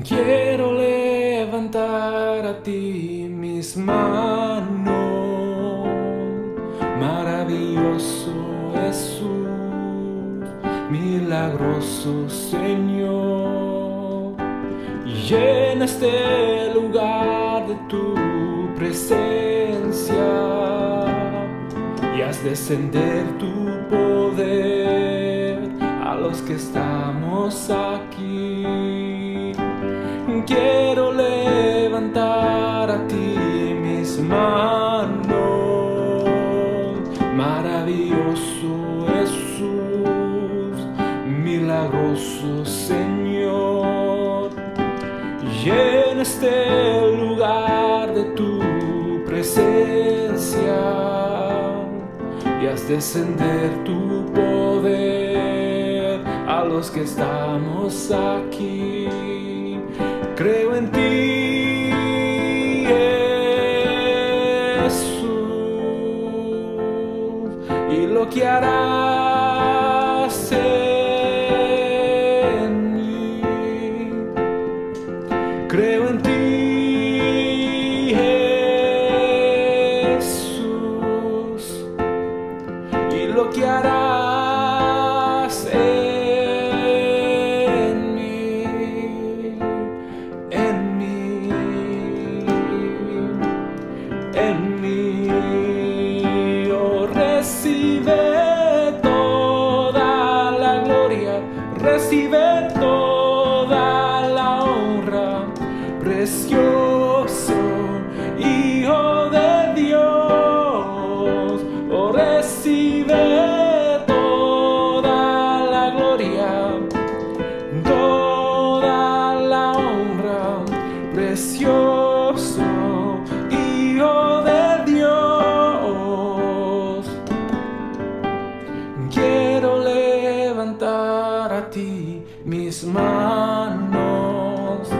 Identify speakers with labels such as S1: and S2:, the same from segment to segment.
S1: Quiero levantar a ti mis manos, maravilloso Jesús, milagroso Señor. Llena este lugar de tu presencia y haz descender tu poder a los que estamos aquí. Quiero levantar a ti mis manos, maravilloso Jesús, milagroso Señor. Llena este lugar de tu presencia y haz descender tu poder a los que estamos aquí. Creo en ti, Jesús, y lo que harás en mí. Creo en ti, Jesús, y lo que harás en mí, en mí, en mí. Oh, recibe toda la gloria, recibe toda la honra, precioso Hijo de Dios. Oh, recibe toda la gloria, toda la honra, precioso Hijo de Dios. Quiero levantar a ti mis manos,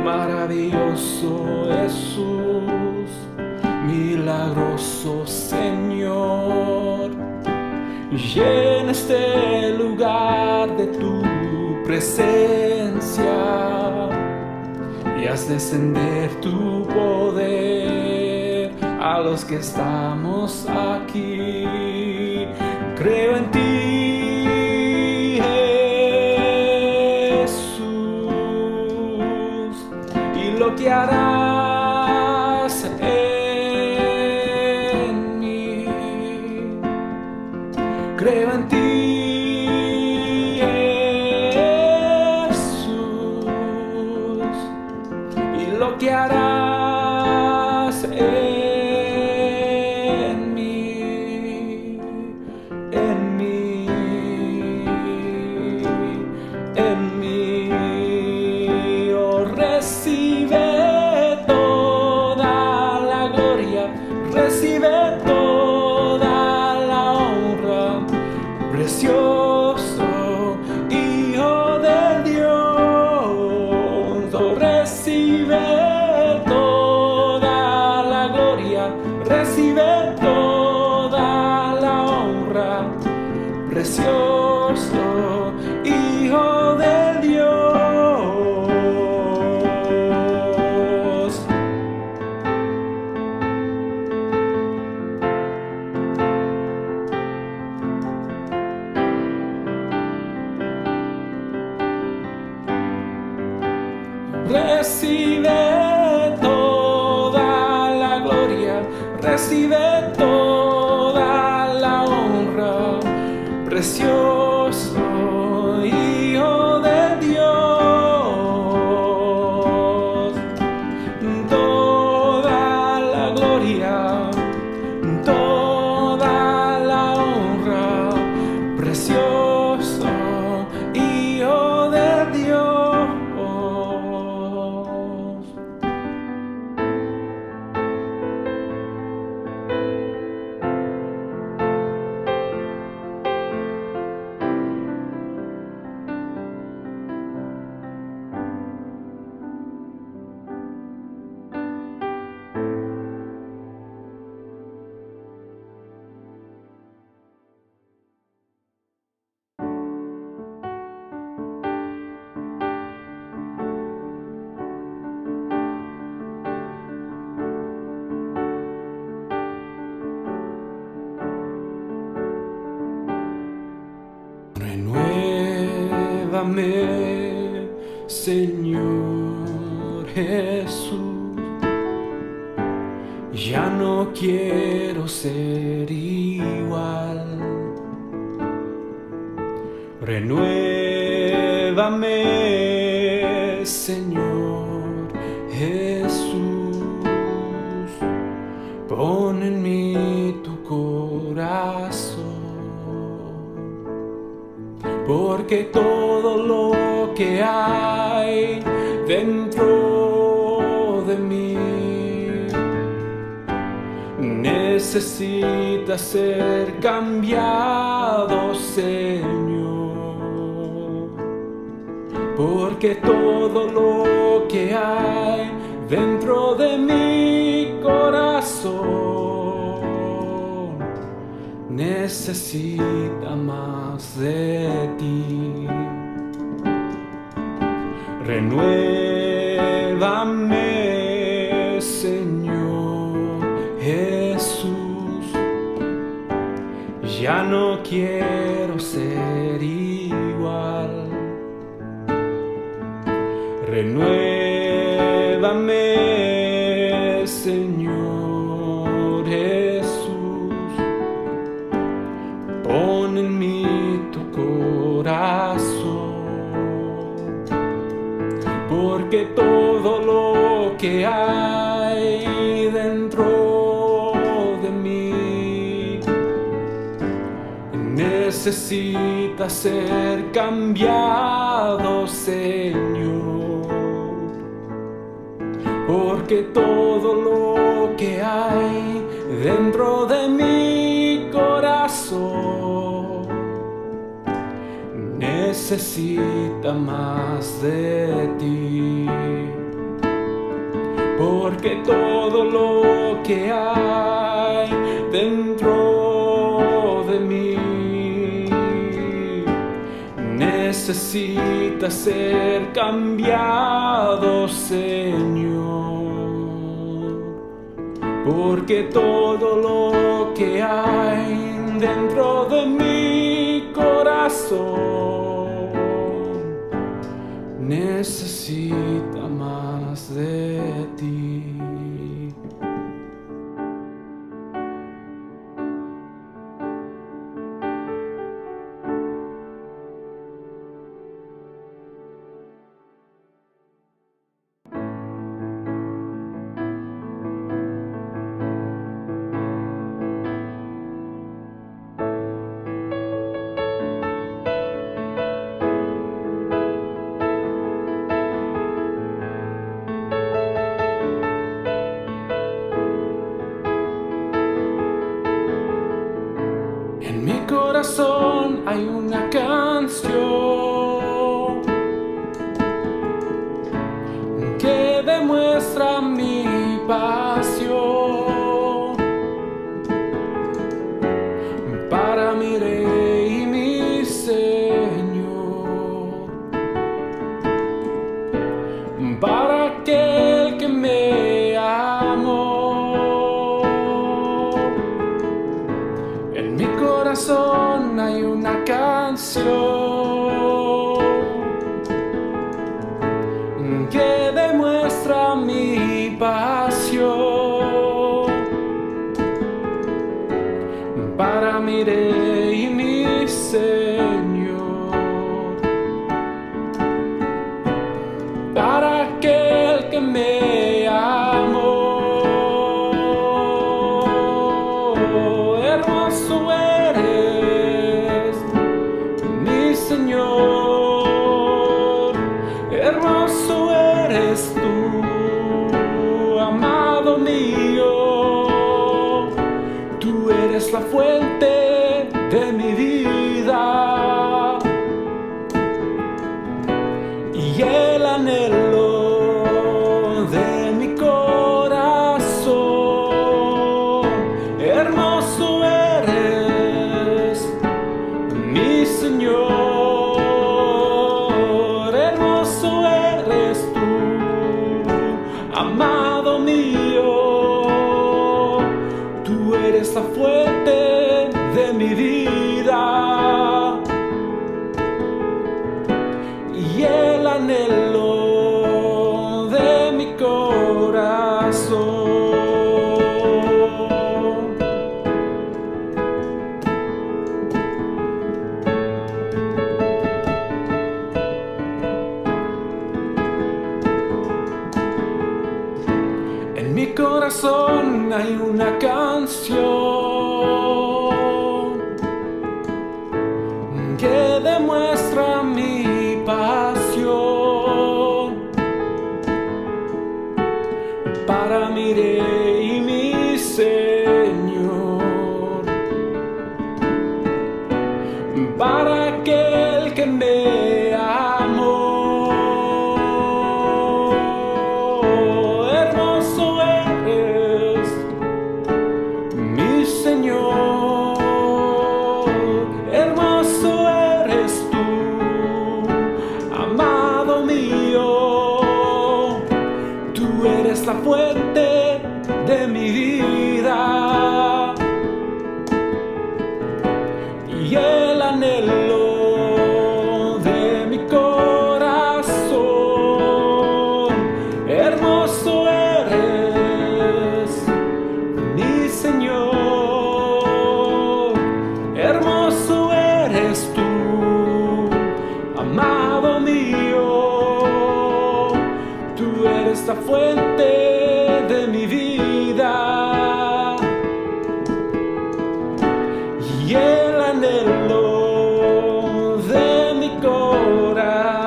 S1: maravilloso Jesús, milagroso Señor. Llena este lugar de tu presencia y haz descender tu poder a los que estamos aquí. Creo en ti, Jesús, y lo que harás en mí. Creo en ti, Jesús, y lo que harás en mí, en mí, en mí. Oh, recibe toda la gloria, recibe toda la honra, precioso Hijo de Dios. Oh, recibe toda la gloria, recibe toda la honra, precioso Hijo de Dios. Recibe toda la gloria, recibe toda la honra, precioso Hijo de Dios. Toda la gloria, toda la honra, precioso Hijo de Dios. Renuévame, Señor Jesús. Ya no quiero ser igual. Renuévame, Señor Jesús. Pon en mí tu corazón, porque todo lo que hay dentro de mí necesita ser cambiado, Señor. Porque todo lo que hay dentro de mi corazón necesita más de ti. Renuévame, Señor Jesús. Ya no quiero ser igual. Renuévame, Señor Jesús. Pon en mí tu corazón, porque todo lo que hay dentro de mí necesita ser cambiado, Señor. Porque todo lo que hay dentro de mi corazón necesita más de ti. Porque todo lo que hay dentro de mí necesita ser cambiado, Señor. Porque todo lo que hay dentro de mi corazón necesita más de ti. En mi corazón hay una canción que demuestra mi pasión para mi Rey y mi Señor, para aquel que me amó. En mi corazón hay una canción que demuestra mi pasión para mi Rey y mi Señor, para aquel que me amó. Hermoso eres, mi Señor, hermoso eres tú, amado mío. Tú eres la fuente de mi vida y el anhelo de mi corazón. Hermoso eres, mi Señor, hermoso eres tú, amado mío. Tú eres la fuente de mi vida fuente de mi vida y el anhelo de mi corazón. Hermoso eres, mi Señor, hermoso eres tú, amado mío, tú eres la fuente de mi vida y el anhelo de mi corazón.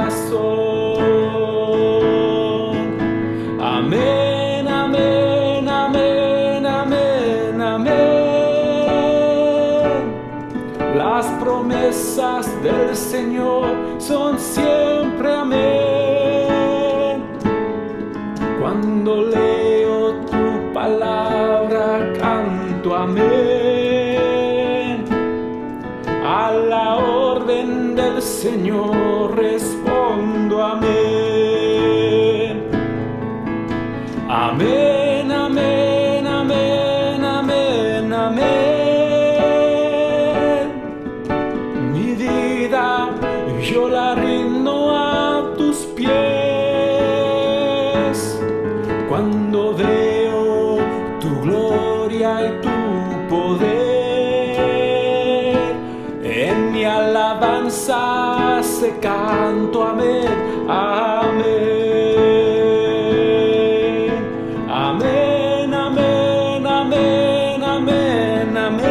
S1: Amén, amén, amén, amén, amén. Las promesas del Señor son siempre amén. Cuando leo tu palabra canto amén. A la orden del Señor respondo amén. Amén, amén, amén, amén, amén. Mi vida yo la rindo a tus pies. Cuando veo tu gloria y tu poder, en mi alabanza se canto amén, amén. Amén, amén, amén, amén, amén.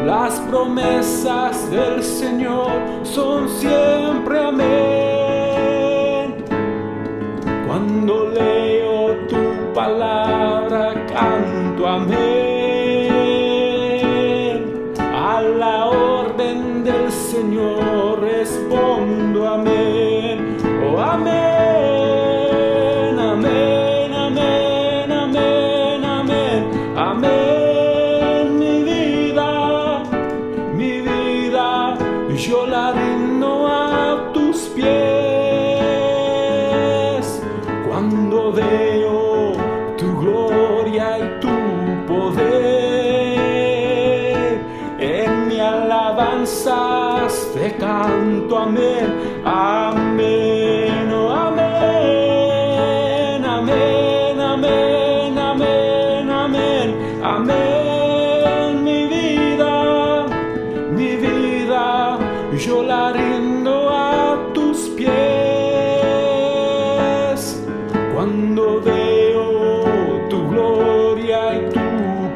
S1: Las promesas del Señor son siempre amén. Cuando leo tu palabra canto amén. A la orden del Señor respondo amén. Oh amén, amén, amén, amén, amén, amén. Mi vida, yo la rindo a tus pies. Cuando veo tu gloria y tu poder, en mi alabanza te canto amén, amén, oh amén, amén, amén, amén, amén, amén. Mi vida, yo la rindo a tus pies. Cuando veo tu gloria y tu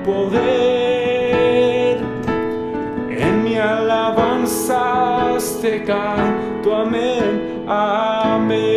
S1: poder, en mi alabanza te canto amén, amén.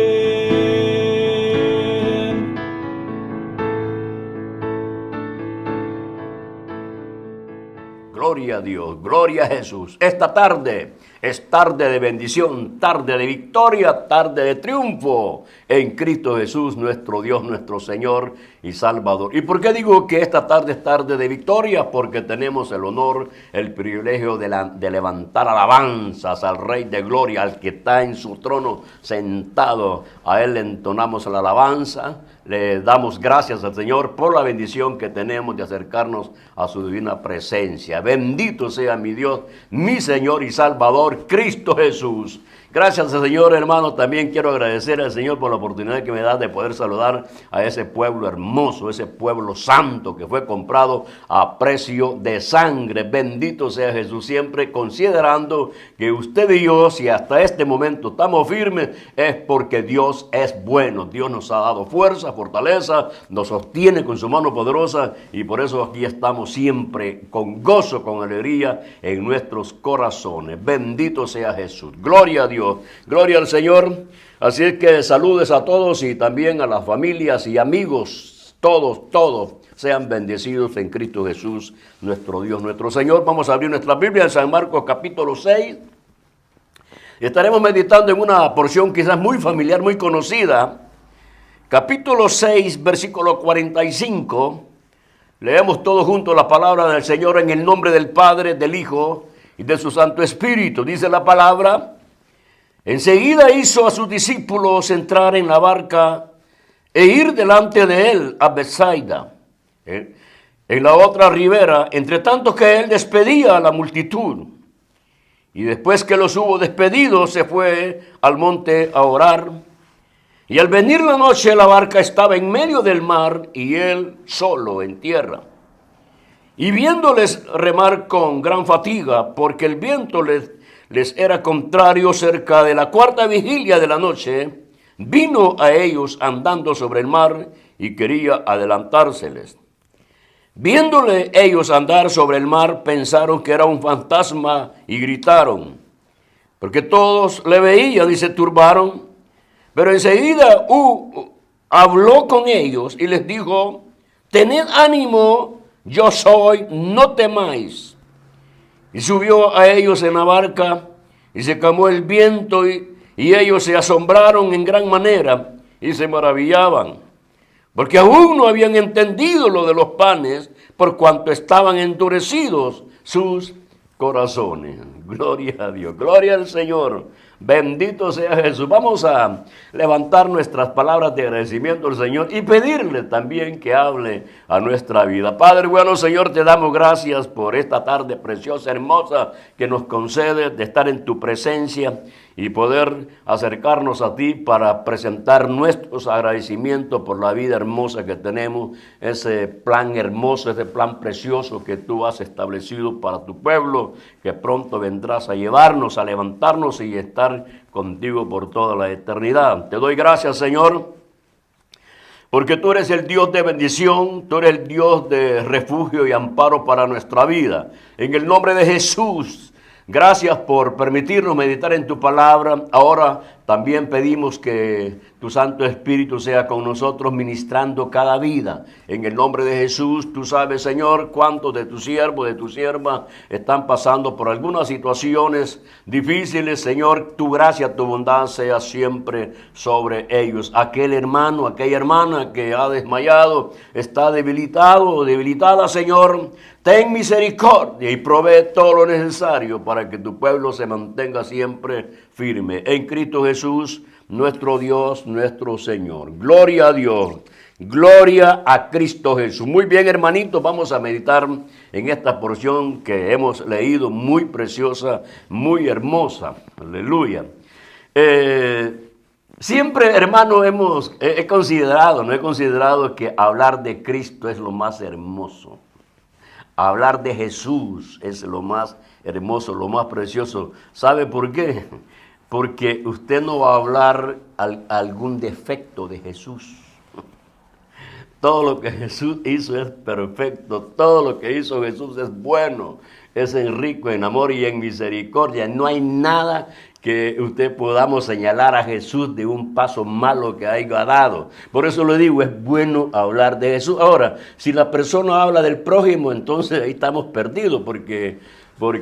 S2: Gloria a Dios, gloria a Jesús. Esta tarde es tarde de bendición, tarde de victoria, tarde de triunfo en Cristo Jesús, nuestro Dios, nuestro Señor y Salvador. ¿Y por qué digo que esta tarde es tarde de victoria? Porque tenemos el honor, el privilegio de levantar alabanzas al Rey de Gloria, al que está en su trono sentado. A Él le entonamos la alabanza. Le damos gracias al Señor por la bendición que tenemos de acercarnos a su divina presencia. Bendito sea mi Dios, mi Señor y Salvador, Cristo Jesús. Gracias al Señor, hermano. También quiero agradecer al Señor por la oportunidad que me da de poder saludar a ese pueblo hermoso, ese pueblo santo que fue comprado a precio de sangre. Bendito sea Jesús, siempre considerando que usted y yo, si hasta este momento estamos firmes, es porque Dios es bueno. Dios nos ha dado fuerza, fortaleza, nos sostiene con su mano poderosa y por eso aquí estamos siempre con gozo, con alegría en nuestros corazones. Bendito sea Jesús. Gloria a Dios. Gloria al Señor. Así es que saludes a todos y también a las familias y amigos. Todos sean bendecidos en Cristo Jesús, nuestro Dios, nuestro Señor. Vamos a abrir nuestra Biblia en San Marcos capítulo 6. Estaremos meditando en una porción quizás muy familiar, muy conocida. Capítulo 6, versículo 45. Leemos todos juntos la palabra del Señor en el nombre del Padre, del Hijo y de su Santo Espíritu. Dice la palabra: enseguida hizo a sus discípulos entrar en la barca e ir delante de él a Bethsaida, en la otra ribera, entre tanto que él despedía a la multitud. Y después que los hubo despedido, se fue al monte a orar. Y al venir la noche, la barca estaba en medio del mar y él solo en tierra. Y viéndoles remar con gran fatiga, porque el viento les era contrario, cerca de la cuarta vigilia de la noche, vino a ellos andando sobre el mar y quería adelantárseles. Viéndole ellos andar sobre el mar, pensaron que era un fantasma y gritaron, porque todos le veían y se turbaron. Pero enseguida habló con ellos y les dijo, tened ánimo, yo soy, no temáis. Y subió a ellos en la barca y se calmó el viento y ellos se asombraron en gran manera y se maravillaban, porque aún no habían entendido lo de los panes, por cuanto estaban endurecidos sus corazones. Gloria a Dios, gloria al Señor. Bendito sea Jesús. Vamos a levantar nuestras palabras de agradecimiento al Señor y pedirle también que hable a nuestra vida. Padre bueno, Señor, te damos gracias por esta tarde preciosa, hermosa, que nos concede de estar en tu presencia y poder acercarnos a ti para presentar nuestros agradecimientos por la vida hermosa que tenemos, ese plan hermoso, ese plan precioso que tú has establecido para tu pueblo, que pronto vendrás a llevarnos, a levantarnos y estar contigo por toda la eternidad. Te doy gracias, Señor, porque tú eres el Dios de bendición, tú eres el Dios de refugio y amparo para nuestra vida. En el nombre de Jesús, gracias por permitirnos meditar en tu palabra. Ahora también pedimos que tu Santo Espíritu sea con nosotros ministrando cada vida. En el nombre de Jesús, tú sabes, Señor, cuántos de tus siervos, de tu sierva están pasando por algunas situaciones difíciles. Señor, tu gracia, tu bondad sea siempre sobre ellos. Aquel hermano, aquella hermana que ha desmayado, está debilitado o debilitada, Señor, ten misericordia y provee todo lo necesario para que tu pueblo se mantenga siempre firme. En Cristo Jesús, nuestro Dios, nuestro Señor. Gloria a Dios, gloria a Cristo Jesús. Muy bien, hermanitos, vamos a meditar en esta porción que hemos leído, muy preciosa, muy hermosa. Aleluya. Siempre, hermano, he considerado que hablar de Cristo es lo más hermoso. Hablar de Jesús es lo más hermoso, lo más precioso. ¿Sabe por qué? Porque usted no va a hablar algún defecto de Jesús. Todo lo que Jesús hizo es perfecto. Todo lo que hizo Jesús es bueno. Es rico en amor y en misericordia. No hay nada que usted podamos señalar a Jesús de un paso malo que haya dado. Por eso le digo, es bueno hablar de Jesús. Ahora, si la persona habla del prójimo, entonces ahí estamos perdidos, porque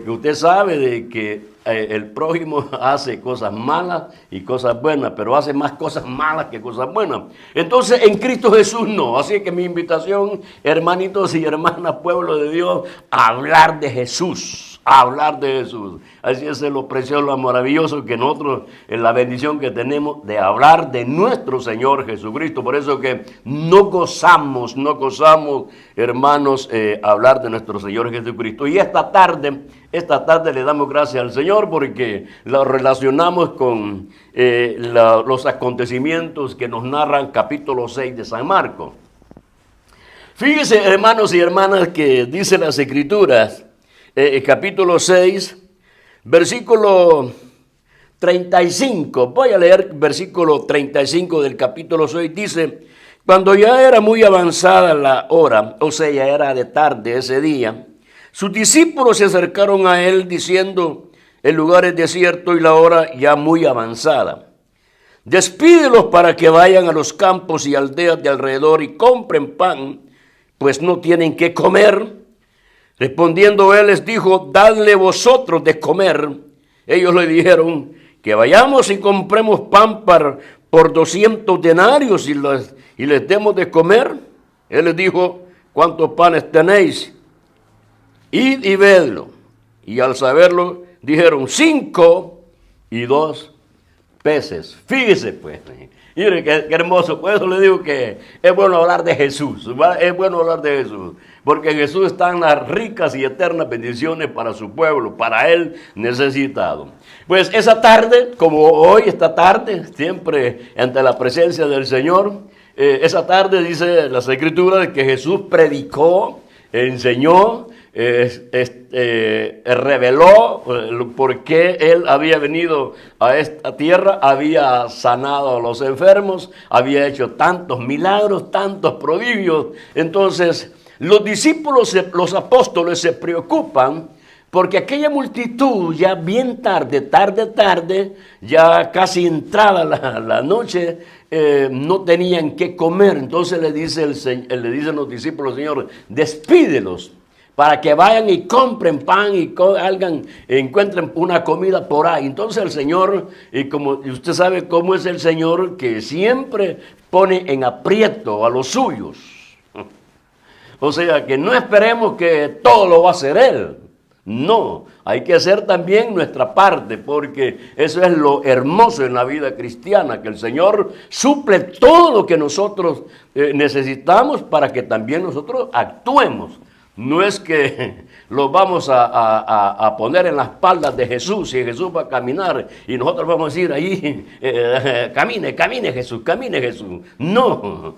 S2: usted sabe de que el prójimo hace cosas malas y cosas buenas, pero hace más cosas malas que cosas buenas. Entonces, en Cristo Jesús no. Así que mi invitación, hermanitos y hermanas, pueblo de Dios, a hablar de Jesús. A hablar de Jesús. Así es lo precioso, lo maravilloso que nosotros, en la bendición que tenemos de hablar de nuestro Señor Jesucristo. Por eso que no gozamos, hermanos, hablar de nuestro Señor Jesucristo. Y esta tarde le damos gracias al Señor porque lo relacionamos con los acontecimientos que nos narran capítulo 6 de San Marcos. Fíjense, hermanos y hermanas, que dice las Escrituras, capítulo 6, versículo 35. Voy a leer versículo 35 del capítulo 6. Dice, cuando ya era muy avanzada la hora, o sea, ya era de tarde ese día, sus discípulos se acercaron a él diciendo, el lugar es desierto y la hora ya muy avanzada. Despídelos para que vayan a los campos y aldeas de alrededor y compren pan, pues no tienen qué comer. Respondiendo él les dijo, dadle vosotros de comer. Ellos le dijeron, que vayamos y compremos pan por 200 denarios y les demos de comer. Él les dijo, ¿cuántos panes tenéis? Id y vedlo. Y al saberlo, dijeron 5 y 2 peces. Fíjese pues, Mire, qué hermoso. Por eso le digo que es bueno hablar de Jesús. ¿Va? Es bueno hablar de Jesús. Porque en Jesús están las ricas y eternas bendiciones para su pueblo, para Él necesitado. Pues esa tarde, como hoy, esta tarde, siempre ante la presencia del Señor, esa tarde dice las Escrituras que Jesús predicó, enseñó, reveló por qué Él había venido a esta tierra, había sanado a los enfermos, había hecho tantos milagros, tantos prodigios. Entonces, los discípulos, los apóstoles se preocupan porque aquella multitud ya bien tarde, ya casi entrada la noche, no tenían qué comer. Entonces le dicen los discípulos, Señor, despídelos para que vayan y compren pan y encuentren una comida por ahí. Entonces el Señor, y como usted sabe cómo es el Señor, que siempre pone en aprieto a los suyos. O sea, que no esperemos que todo lo va a hacer Él. No, hay que hacer también nuestra parte, porque eso es lo hermoso en la vida cristiana, que el Señor suple todo lo que nosotros necesitamos para que también nosotros actuemos. No es que lo vamos a poner en las espaldas de Jesús y Jesús va a caminar y nosotros vamos a decir ahí, camine Jesús, camine Jesús. No,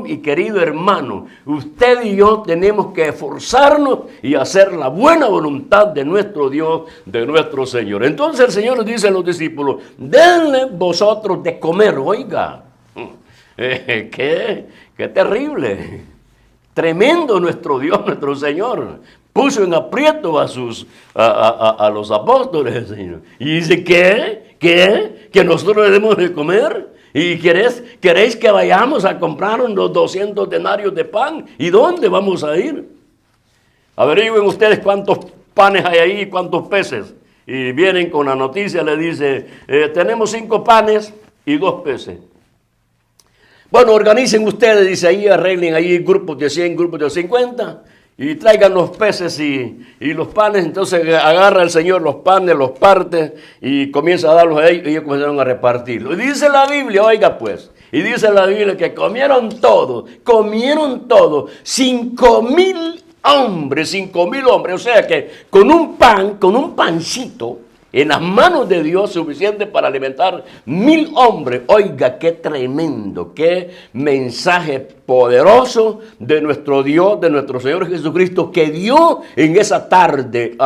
S2: mi querido hermano, usted y yo tenemos que esforzarnos y hacer la buena voluntad de nuestro Dios, de nuestro Señor. Entonces el Señor les dice a los discípulos, denle vosotros de comer. Oiga, qué terrible. Tremendo nuestro Dios, nuestro Señor. Puso en aprieto a los apóstoles, Señor. Y dice, ¿qué nosotros debemos de comer? ¿Y queréis que vayamos a comprar unos 200 denarios de pan? ¿Y dónde vamos a ir? Averigüen ustedes cuántos panes hay ahí y cuántos peces. Y vienen con la noticia, le dice, tenemos 5 panes y 2 peces. Bueno, organicen ustedes, dice ahí, arreglen ahí grupos de 100, grupos de 50 y traigan los peces y los panes. Entonces agarra el Señor los panes, los parte y comienza a darlos a ellos y ellos comenzaron a repartirlos. Y dice la Biblia, oiga pues, y dice la Biblia que comieron todo, 5,000 hombres, o sea que con un pancito, en las manos de Dios suficiente para alimentar 1,000 hombres. Oiga, qué tremendo, qué mensaje poderoso de nuestro Dios, de nuestro Señor Jesucristo, que dio en esa tarde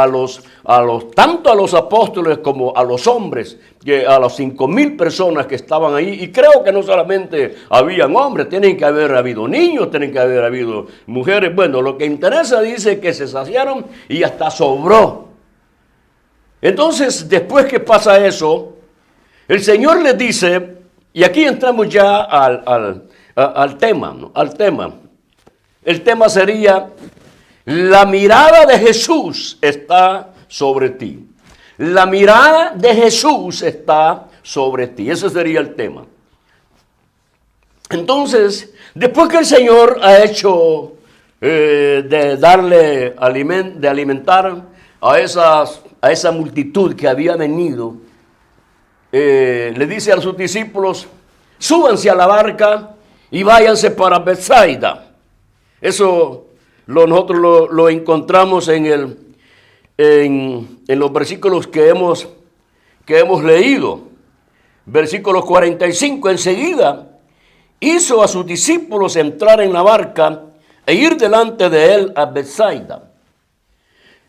S2: tanto a los apóstoles como a los hombres, a las 5,000 personas que estaban ahí. Y creo que no solamente habían hombres, tienen que haber habido niños, tienen que haber habido mujeres. Bueno, lo que interesa dice que se saciaron y hasta sobró. Entonces, después que pasa eso, el Señor les dice, y aquí entramos ya al tema, ¿no? Al tema. El tema sería, la mirada de Jesús está sobre ti. La mirada de Jesús está sobre ti. Ese sería el tema. Entonces, después que el Señor ha hecho de alimentar a esa multitud que había venido, le dice a sus discípulos, súbanse a la barca y váyanse para Betsaida. Eso nosotros lo encontramos en los versículos que hemos leído. Versículo 45, enseguida hizo a sus discípulos entrar en la barca e ir delante de él a Betsaida.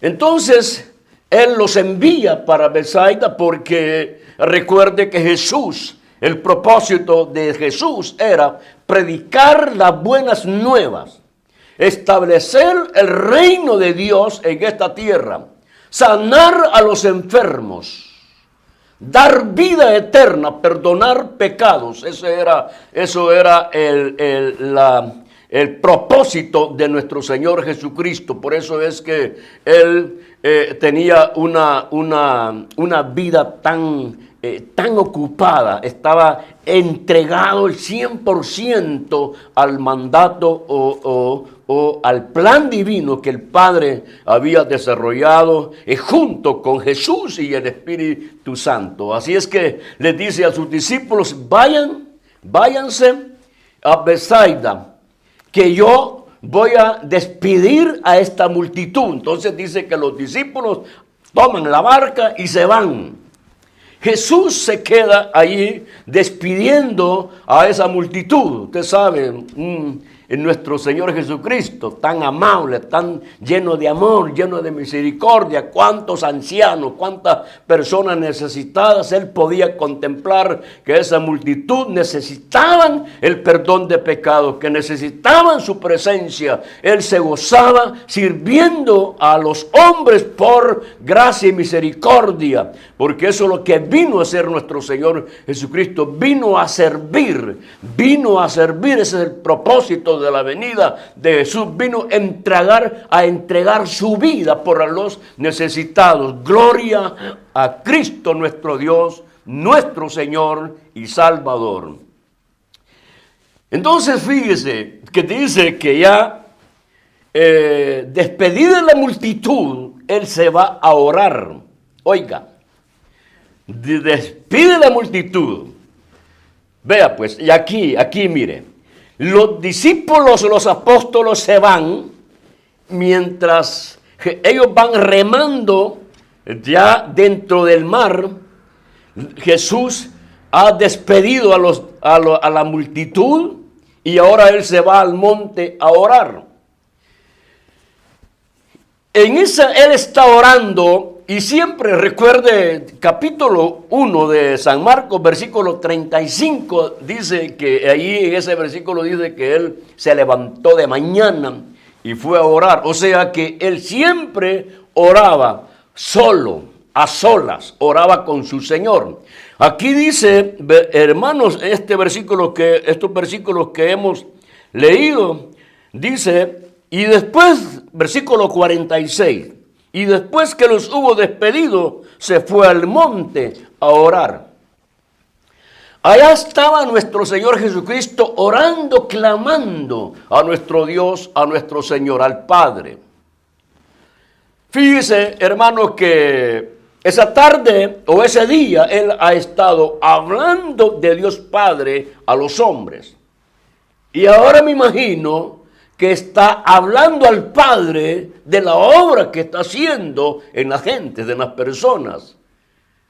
S2: Entonces, Él los envía para Betsaida porque recuerde que Jesús, el propósito de Jesús era predicar las buenas nuevas, establecer el reino de Dios en esta tierra, sanar a los enfermos, dar vida eterna, perdonar pecados. Eso era el propósito de nuestro Señor Jesucristo. Por eso es que Él tenía una vida tan ocupada, estaba entregado el 100% al mandato o al plan divino que el Padre había desarrollado junto con Jesús y el Espíritu Santo. Así es que les dice a sus discípulos, vayan váyanse a Betsaida, que yo voy a despedir a esta multitud. Entonces dice que los discípulos toman la barca y se van. Jesús se queda allí despidiendo a esa multitud. Usted sabe, en nuestro Señor Jesucristo, tan amable, tan lleno de amor, lleno de misericordia, cuántos ancianos, cuántas personas necesitadas, Él podía contemplar que esa multitud necesitaban el perdón de pecados, que necesitaban su presencia. Él se gozaba sirviendo a los hombres por gracia y misericordia, porque eso es lo que vino a hacer nuestro Señor Jesucristo, vino a servir, ese es el propósito de la venida de Jesús, vino a entregar su vida por los necesitados. Gloria a Cristo nuestro Dios, nuestro Señor y Salvador. Entonces fíjese que dice que ya despedida la multitud, Él se va a orar. Oiga, despide la multitud. Vea pues, y aquí mire, los discípulos, los apóstoles se van, mientras ellos van remando ya dentro del mar. Jesús ha despedido a la multitud y ahora Él se va al monte a orar. Él está orando. Y siempre recuerde, capítulo 1 de San Marcos, versículo 35, dice que allí en ese versículo dice que Él se levantó de mañana y fue a orar. O sea que Él siempre oraba solo, a solas, oraba con su Señor. Aquí dice, hermanos, estos versículos que hemos leído, dice, y después, versículo 46, y después que los hubo despedido, se fue al monte a orar. Allá estaba nuestro Señor Jesucristo orando, clamando a nuestro Dios, a nuestro Señor, al Padre. Fíjese, hermanos, que esa tarde o ese día Él ha estado hablando de Dios Padre a los hombres. Y ahora me imagino que está hablando al Padre de la obra que está haciendo en la gente, de las personas.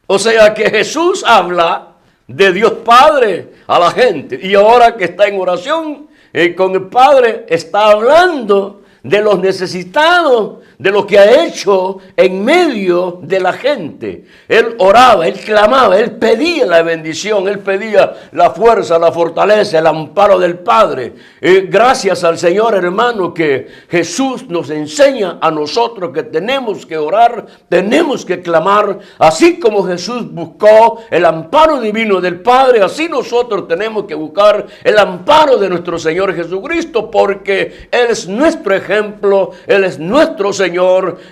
S2: O sea que Jesús habla de Dios Padre a la gente. Y ahora que está en oración con el Padre, está hablando de los necesitados, de lo que ha hecho en medio de la gente. Él oraba, Él clamaba, Él pedía la bendición, Él pedía la fuerza, la fortaleza, el amparo del Padre. Gracias al Señor, hermano, que Jesús nos enseña a nosotros que tenemos que orar, tenemos que clamar. Así como Jesús buscó el amparo divino del Padre, así nosotros tenemos que buscar el amparo de nuestro Señor Jesucristo, porque Él es nuestro ejemplo, Él es nuestro Señor.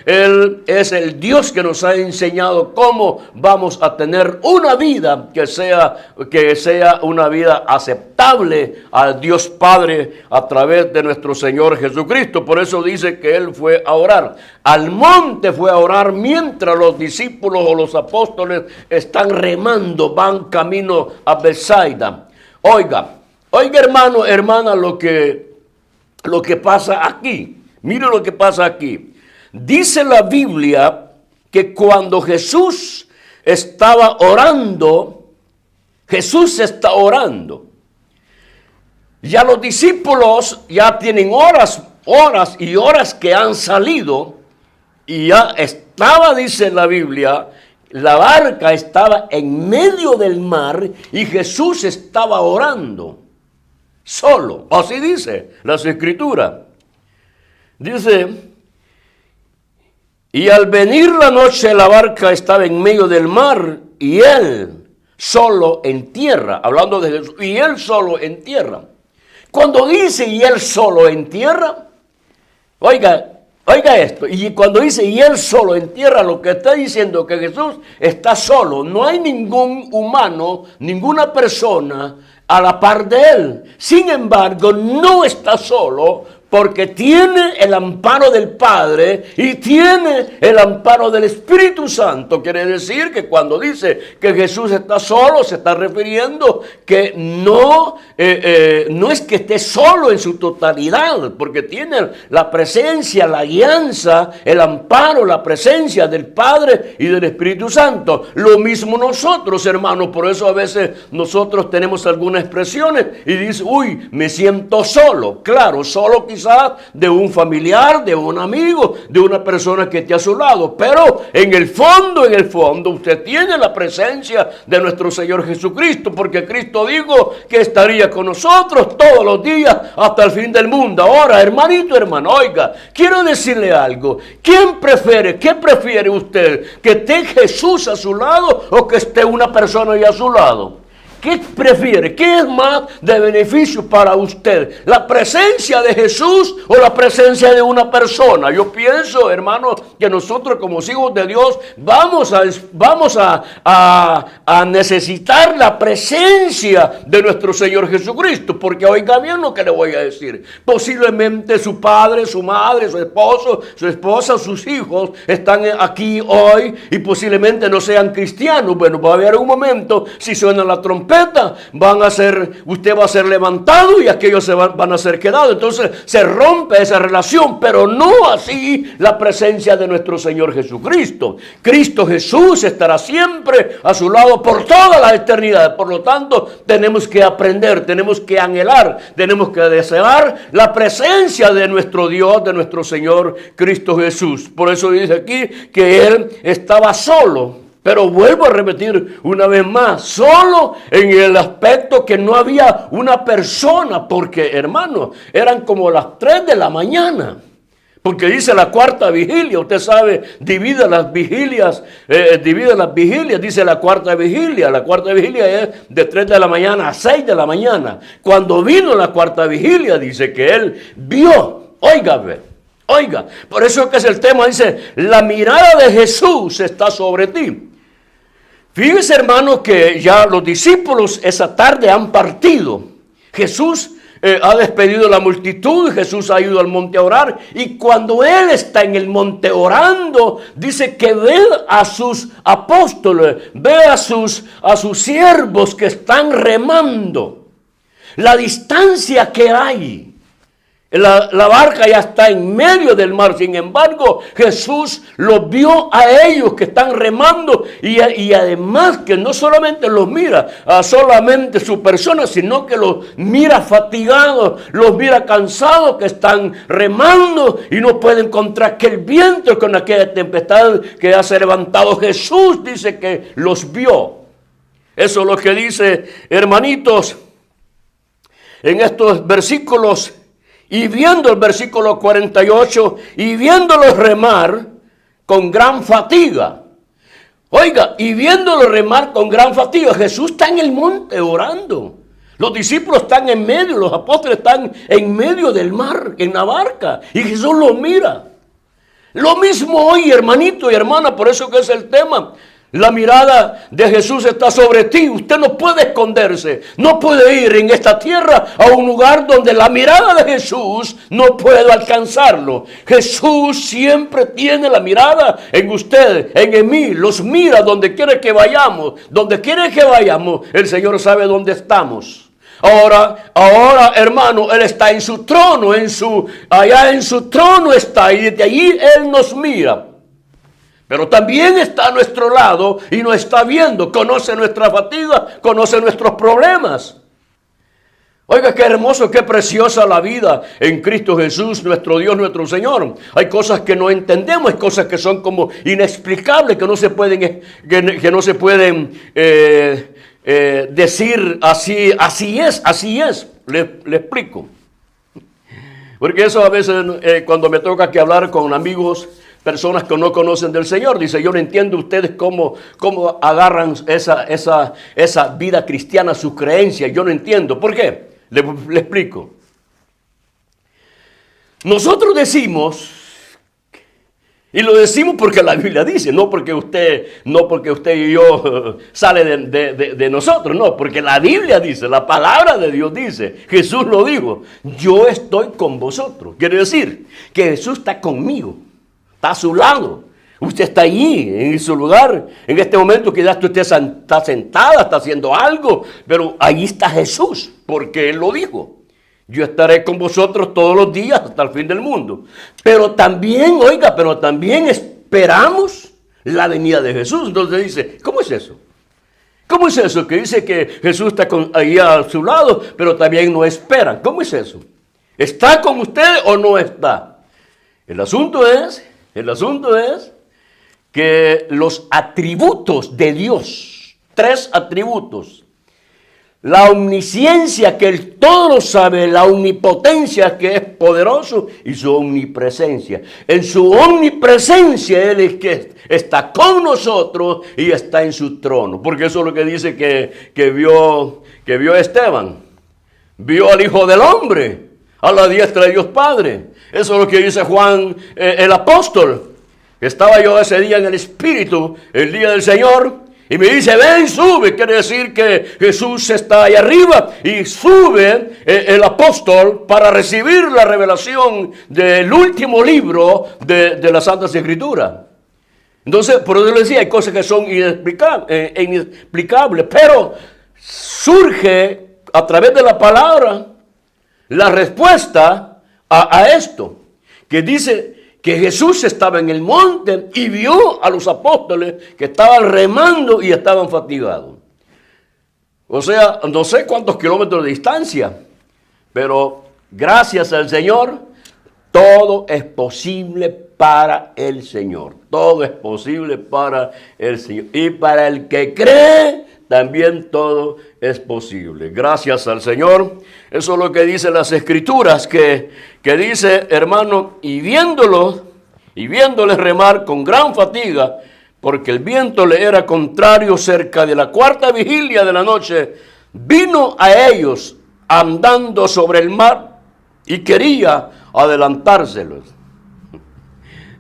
S2: Él es el Dios que nos ha enseñado cómo vamos a tener una vida que sea una vida aceptable al Dios Padre a través de nuestro Señor Jesucristo. Por eso dice que Él fue a orar. Al monte fue a orar mientras los discípulos o los apóstoles están remando, van camino a Betsaida. Oiga hermano, hermana, lo que pasa aquí. Mire lo que pasa aquí. Dice la Biblia que cuando Jesús estaba orando, Jesús está orando. Ya los discípulos ya tienen horas y horas que han salido y ya estaba, dice la Biblia, la barca estaba en medio del mar y Jesús estaba orando solo. Así dice las Escrituras. Dice, y al venir la noche la barca estaba en medio del mar y Él solo en tierra, hablando de Jesús, y Él solo en tierra. Cuando dice y Él solo en tierra, oiga esto, y cuando dice y Él solo en tierra, lo que está diciendo que Jesús está solo, no hay ningún humano, ninguna persona a la par de Él. Sin embargo, no está solo Porque tiene el amparo del Padre y tiene el amparo del Espíritu Santo. Quiere decir que cuando dice que Jesús está solo, se está refiriendo que no es que esté solo en su totalidad, porque tiene la presencia, la guianza, el amparo, la presencia del Padre y del Espíritu Santo. Lo mismo nosotros, hermanos, por eso a veces nosotros tenemos algunas expresiones y dice, uy, me siento solo. Claro, solo quizás de un familiar, de un amigo, de una persona que esté a su lado. Pero en el fondo, usted tiene la presencia de nuestro Señor Jesucristo, porque Cristo dijo que estaría con nosotros todos los días hasta el fin del mundo. Ahora, hermanito, hermano, oiga, quiero decirle algo. ¿Qué prefiere usted? ¿Que esté Jesús a su lado o que esté una persona ahí a su lado? ¿Qué prefiere? ¿Qué es más de beneficio para usted? ¿La presencia de Jesús o la presencia de una persona? Yo pienso, hermanos, que nosotros como hijos de Dios vamos a necesitar la presencia de nuestro Señor Jesucristo. Porque oiga bien lo que le voy a decir. Posiblemente su padre, su madre, su esposo, su esposa, sus hijos están aquí hoy y posiblemente no sean cristianos. Bueno, va a haber un momento, si suena la trompeta, usted va a ser levantado y aquellos van a ser quedados. Entonces se rompe esa relación, pero no así la presencia de nuestro Señor Jesucristo. Cristo Jesús estará siempre a su lado por toda la eternidad. Por lo tanto, tenemos que aprender, tenemos que anhelar, tenemos que desear la presencia de nuestro Dios, de nuestro Señor Cristo Jesús. Por eso dice aquí que Él estaba solo. Pero vuelvo a repetir una vez más, solo en el aspecto que no había una persona, porque hermanos, eran como las 3 de la mañana. Porque dice la cuarta vigilia, usted sabe, divide las vigilias, dice la cuarta vigilia. La cuarta vigilia es de 3 de la mañana a 6 de la mañana. Cuando vino la cuarta vigilia, dice que él vio, oiga, por eso que es el tema, dice, la mirada de Jesús está sobre ti. Fíjense, hermanos, que ya los discípulos esa tarde han partido. Jesús ha despedido a la multitud, Jesús ha ido al monte a orar, y cuando Él está en el monte orando, dice que ve a sus apóstoles, ve a sus siervos que están remando. La distancia que hay. La barca ya está en medio del mar. Sin embargo, Jesús los vio a ellos que están remando y además que no solamente los mira a solamente su persona, sino que los mira fatigados, los mira cansados, que están remando y no pueden contra aquel viento, con aquella tempestad que ha se levantado. Jesús dice que los vio. Eso es lo que dice, hermanitos, en estos versículos. Y viendo el versículo 48, y viéndolos remar con gran fatiga. Oiga, y viéndolos remar con gran fatiga, Jesús está en el monte orando. Los discípulos están en medio, los apóstoles están en medio del mar, en la barca, y Jesús los mira. Lo mismo hoy, hermanito y hermana, por eso que es el tema. La mirada de Jesús está sobre ti. Usted no puede esconderse. No puede ir en esta tierra a un lugar donde la mirada de Jesús no puede alcanzarlo. Jesús siempre tiene la mirada en usted, en mí. Los mira donde quiere que vayamos. Donde quiere que vayamos, el Señor sabe dónde estamos. Ahora, hermano, Él está en su trono, allá en su trono está, y desde allí Él nos mira. Pero también está a nuestro lado y nos está viendo, conoce nuestra fatiga, conoce nuestros problemas. Oiga, qué hermoso, qué preciosa la vida en Cristo Jesús, nuestro Dios, nuestro Señor. Hay cosas que no entendemos, hay cosas que son como inexplicables, que no se pueden decir así es. Le explico. Porque eso a veces cuando me toca que hablar con amigos, personas que no conocen del Señor, dice, yo no entiendo ustedes cómo agarran esa vida cristiana, sus creencias, yo no entiendo. ¿Por qué? Le explico. Nosotros decimos Y lo decimos porque la Biblia dice, no porque usted y yo sale de nosotros, no, porque la Biblia dice, la palabra de Dios dice, Jesús lo dijo, yo estoy con vosotros. Quiere decir que Jesús está conmigo, está a su lado. Usted está allí, en su lugar, en este momento quizás usted está sentada, está haciendo algo, pero ahí está Jesús, porque Él lo dijo. Yo estaré con vosotros todos los días hasta el fin del mundo. Pero también, esperamos la venida de Jesús. Entonces dice, ¿cómo es eso? ¿Cómo es eso? Que dice que Jesús está ahí a su lado, pero también no esperan. ¿Cómo es eso? ¿Está con usted o no está? El asunto es que los atributos de Dios, 3 atributos, la omnisciencia, que Él todo lo sabe, la omnipotencia, que es poderoso, y su omnipresencia. En su omnipresencia Él es que está con nosotros y está en su trono. Porque eso es lo que dice que vio Esteban. Vio al Hijo del Hombre a la diestra de Dios Padre. Eso es lo que dice Juan el apóstol. Estaba yo ese día en el Espíritu, el día del Señor. Y me dice, ven, sube. Quiere decir que Jesús está ahí arriba. Y sube el apóstol para recibir la revelación del último libro de las Santas Escrituras. Entonces, por eso le decía, hay cosas que son inexplicables. Pero surge a través de la palabra la respuesta a esto. Que dice que Jesús estaba en el monte y vio a los apóstoles que estaban remando y estaban fatigados. O sea, no sé cuántos kilómetros de distancia, pero gracias al Señor, todo es posible para el Señor. Todo es posible para el Señor. Y para el que cree, también todo es posible. Gracias al Señor. Eso es lo que dicen las Escrituras, que dice, hermano, y viéndoles remar con gran fatiga, porque el viento le era contrario, cerca de la 4ª vigilia de la noche, vino a ellos andando sobre el mar y quería adelantárselos.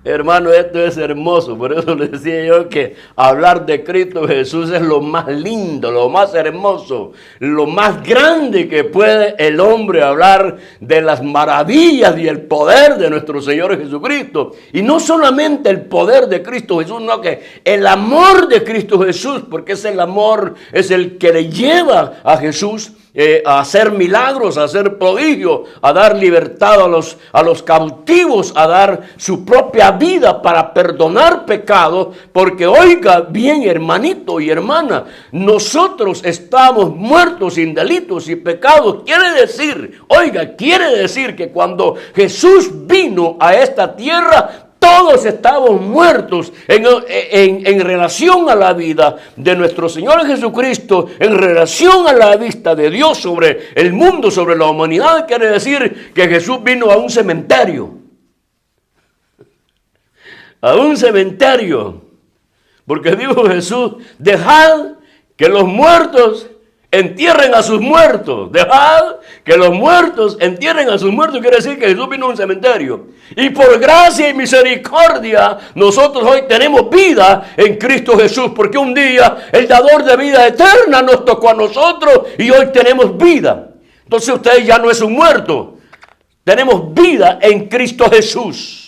S2: Hermano, esto es hermoso, por eso les decía yo que hablar de Cristo Jesús es lo más lindo, lo más hermoso, lo más grande que puede el hombre hablar de las maravillas y el poder de nuestro Señor Jesucristo. Y no solamente el poder de Cristo Jesús, sino que el amor de Cristo Jesús, porque es el amor, es el que le lleva a Jesús a hacer milagros, a hacer prodigios, a dar libertad a los cautivos, a dar su propia vida para perdonar pecados, porque oiga bien, hermanito y hermana, nosotros estamos muertos sin delitos y pecados. Quiere decir que cuando Jesús vino a esta tierra, todos estamos muertos en relación a la vida de nuestro Señor Jesucristo, en relación a la vista de Dios sobre el mundo, sobre la humanidad. Quiere decir que Jesús vino a un cementerio. A un cementerio. Porque dijo Jesús, dejad que los muertos entierren a sus muertos. Dejad que los muertos entierren a sus muertos. Quiere decir que Jesús vino a un cementerio. Y por gracia y misericordia, nosotros hoy tenemos vida en Cristo Jesús. Porque un día el dador de vida eterna nos tocó a nosotros y hoy tenemos vida. Entonces usted ya no es un muerto. Tenemos vida en Cristo Jesús.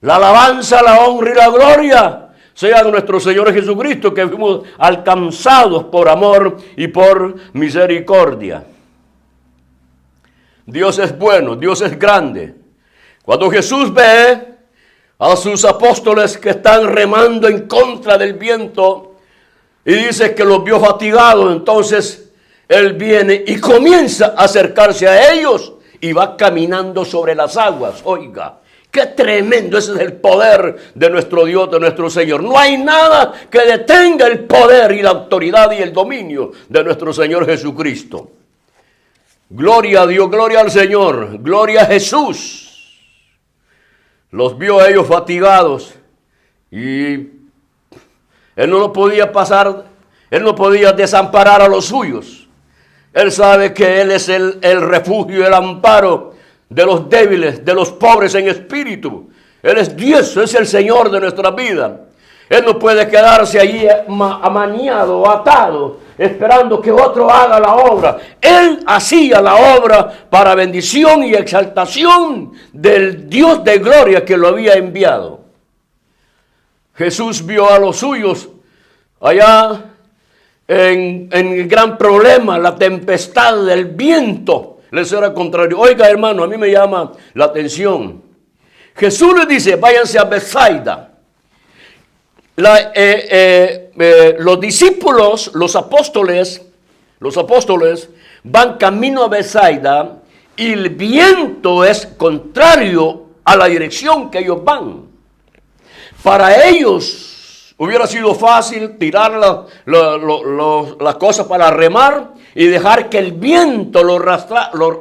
S2: La alabanza, la honra y la gloria sea de nuestro Señor Jesucristo, que fuimos alcanzados por amor y por misericordia. Dios es bueno, Dios es grande. Cuando Jesús ve a sus apóstoles que están remando en contra del viento y dice que los vio fatigados, entonces Él viene y comienza a acercarse a ellos y va caminando sobre las aguas. Oiga, qué tremendo, ese es el poder de nuestro Dios, de nuestro Señor. No hay nada que detenga el poder y la autoridad y el dominio de nuestro Señor Jesucristo. Gloria a Dios, gloria al Señor, gloria a Jesús. Los vio a ellos fatigados y Él no lo podía pasar, Él no podía desamparar a los suyos. Él sabe que Él es el refugio, el amparo de los débiles, de los pobres en espíritu. Él es Dios, es el Señor de nuestra vida. Él no puede quedarse allí amañado, atado, esperando que otro haga la obra. Él hacía la obra para bendición y exaltación del Dios de gloria que lo había enviado. Jesús vio a los suyos allá en el gran problema, la tempestad del viento les era contrario. Oiga, hermano, a mí me llama la atención. Jesús les dice, váyanse a Betsaida. Los discípulos, los apóstoles van camino a Betsaida y el viento es contrario a la dirección que ellos van. Para ellos hubiera sido fácil tirar las cosas para remar y dejar que el viento lo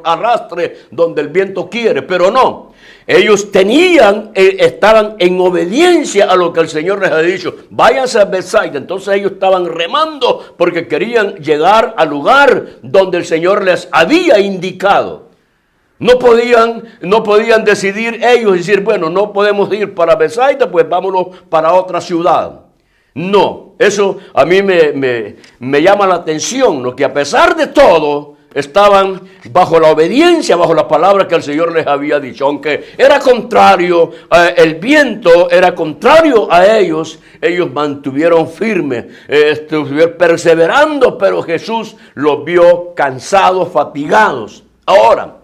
S2: arrastre donde el viento quiere, pero no. Ellos estaban en obediencia a lo que el Señor les había dicho. Váyanse a Betsaida. Entonces ellos estaban remando porque querían llegar al lugar donde el Señor les había indicado. No podían decidir ellos y decir, bueno, no podemos ir para Betsaida, pues vámonos para otra ciudad. No, eso a mí me llama la atención, ¿no? Que a pesar de todo, estaban bajo la obediencia, bajo la palabra que el Señor les había dicho. Aunque era contrario, el viento era contrario a ellos, ellos mantuvieron firmes, estuvieron perseverando, pero Jesús los vio cansados, fatigados. Ahora,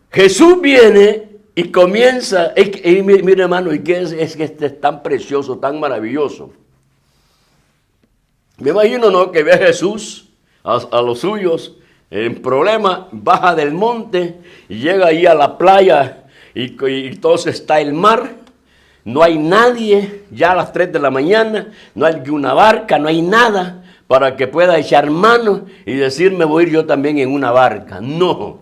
S2: Jesús viene y comienza, y mire hermano, y que es que este es tan precioso, tan maravilloso. Me imagino, ¿no?, que ve a Jesús a los suyos en problema, baja del monte y llega ahí a la playa y entonces está el mar, no hay nadie, ya a las 3 de la mañana, no hay una barca, no hay nada para que pueda echar mano y decir, me voy a ir yo también en una barca. No,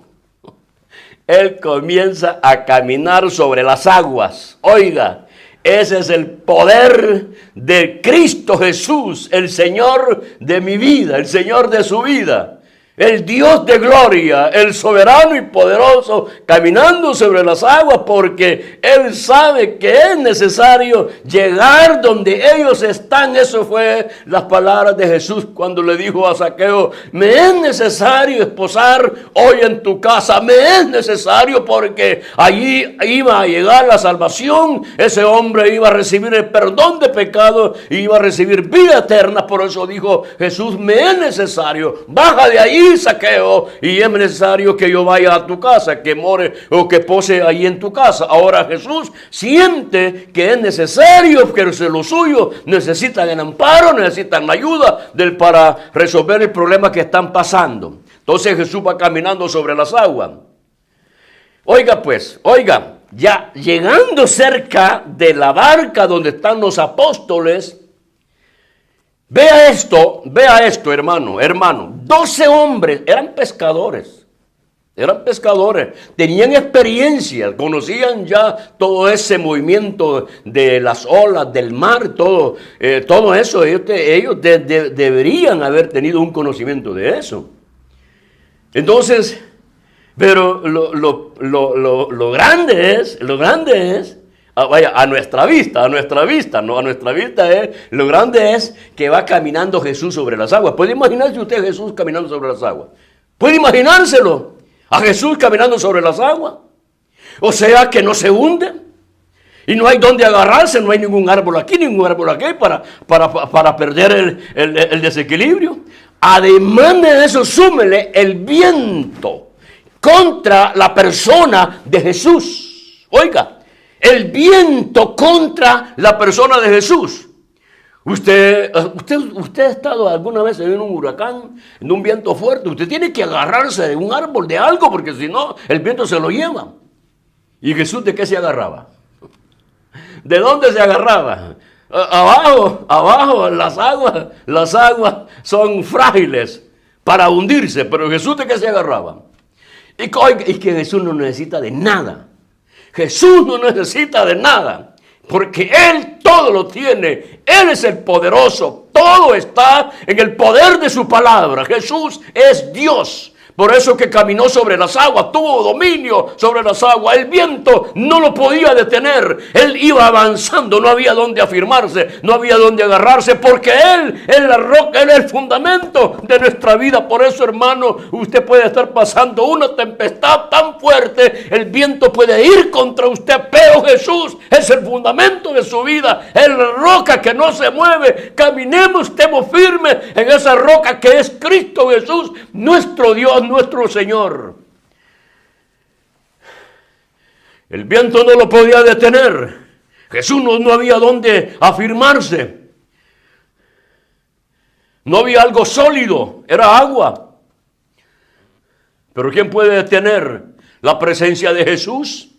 S2: Él comienza a caminar sobre las aguas. Oiga, ese es el poder de Cristo Jesús, el Señor de mi vida, el Señor de su vida. El Dios de gloria, el soberano y poderoso, caminando sobre las aguas, porque Él sabe que es necesario llegar donde ellos están. Eso fue las palabras de Jesús cuando le dijo a Zaqueo, me es necesario esposar hoy en tu casa, me es necesario porque allí iba a llegar la salvación, ese hombre iba a recibir el perdón de pecados, iba a recibir vida eterna. Por eso dijo Jesús, me es necesario, baja de ahí, Zaqueo, y es necesario que yo vaya a tu casa, que more o que pose ahí en tu casa. Ahora Jesús siente que es necesario, que los suyos necesitan el amparo, necesitan la ayuda para resolver el problema que están pasando. Entonces Jesús va caminando sobre las aguas. Oiga pues, ya llegando cerca de la barca donde están los apóstoles, Vea esto, hermano. 12 hombres, eran pescadores, tenían experiencia, conocían ya todo ese movimiento de las olas, del mar, todo eso. Ellos deberían haber tenido un conocimiento de eso. Entonces, pero lo grande es, a nuestra vista es, lo grande es que va caminando Jesús sobre las aguas. ¿Puede imaginarse usted a Jesús caminando sobre las aguas? ¿Puede imaginárselo? A Jesús caminando sobre las aguas. O sea que no se hunde. Y no hay donde agarrarse, no hay ningún árbol aquí para perder el desequilibrio. Además de eso, súmele el viento contra la persona de Jesús. Oiga. El viento contra la persona de Jesús. Usted ha estado alguna vez en un huracán, en un viento fuerte. Usted tiene que agarrarse de un árbol, de algo, porque si no, el viento se lo lleva. ¿Y Jesús de qué se agarraba? ¿De dónde se agarraba? Abajo, las aguas son frágiles para hundirse, pero Jesús de qué se agarraba. Y que Jesús no necesita de nada. Jesús no necesita de nada, porque Él todo lo tiene. Él es el poderoso, todo está en el poder de su palabra. Jesús es Dios, Por eso que caminó sobre las aguas, tuvo dominio sobre las aguas. El viento no lo podía detener. Él iba avanzando, no había dónde afirmarse, no había dónde agarrarse, porque Él es la roca, Él es el fundamento de nuestra vida. Por eso, hermano, usted puede estar pasando una tempestad tan fuerte, el viento puede ir contra usted, pero Jesús es el fundamento de su vida, es la roca que no se mueve. Caminemos, estemos firmes en esa roca que es Cristo Jesús, nuestro Dios, nuestro Señor. El viento no lo podía detener. Jesús no había dónde afirmarse. No había algo sólido, era agua. Pero ¿quién puede detener la presencia de Jesús?